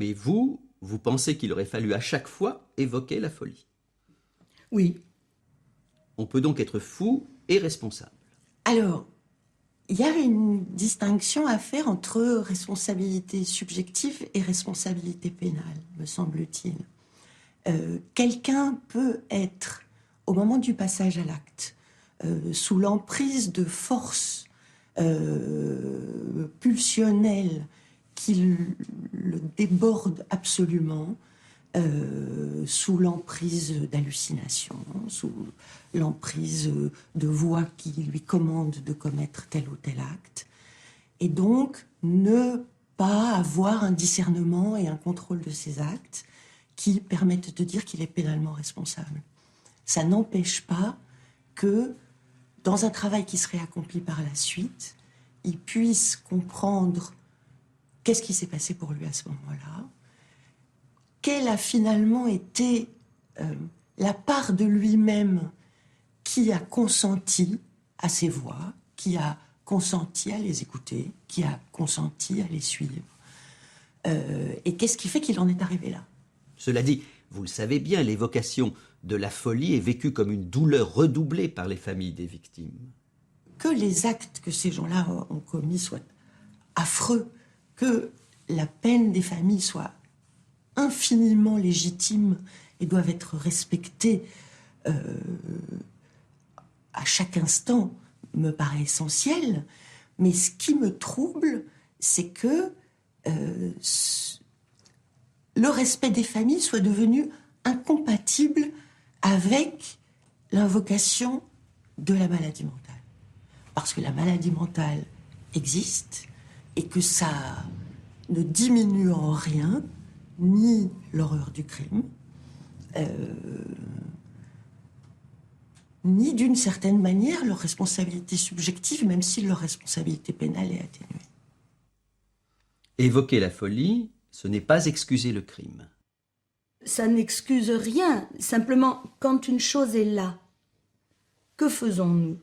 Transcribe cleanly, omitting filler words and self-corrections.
Mais vous pensez qu'il aurait fallu à chaque fois évoquer la folie. Oui. On peut donc être fou et responsable. Alors, il y a une distinction à faire entre responsabilité subjective et responsabilité pénale, me semble-t-il. Quelqu'un peut être, au moment du passage à l'acte, sous l'emprise de forces pulsionnelles qui le débordent absolument, sous l'emprise d'hallucinations, sous l'emprise de voix qui lui commandent de commettre tel ou tel acte, et donc ne pas avoir un discernement et un contrôle de ses actes qui permettent de dire qu'il est pénalement responsable. Ça n'empêche pas que, dans un travail qui serait accompli par la suite, il puisse comprendre qu'est-ce qui s'est passé pour lui à ce moment-là, quelle a finalement été la part de lui-même qui a consenti à ces voix, qui a consenti à les écouter, qui a consenti à les suivre. Et qu'est-ce qui fait qu'il en est arrivé là? Cela dit, vous le savez bien, l'évocation de la folie est vécue comme une douleur redoublée par les familles des victimes. Que les actes que ces gens-là ont commis soient affreux, que la peine des familles soit infiniment légitime et doivent être respectées à chaque instant, me paraît essentiel. Mais ce qui me trouble, c'est que le respect des familles soit devenu incompatible avec l'invocation de la maladie mentale. Parce que la maladie mentale existe et que ça ne diminue en rien ni l'horreur du crime, ni d'une certaine manière leur responsabilité subjective, même si leur responsabilité pénale est atténuée. Évoquer la folie, ce n'est pas excuser le crime. Ça n'excuse rien. Simplement, quand une chose est là, que faisons-nous?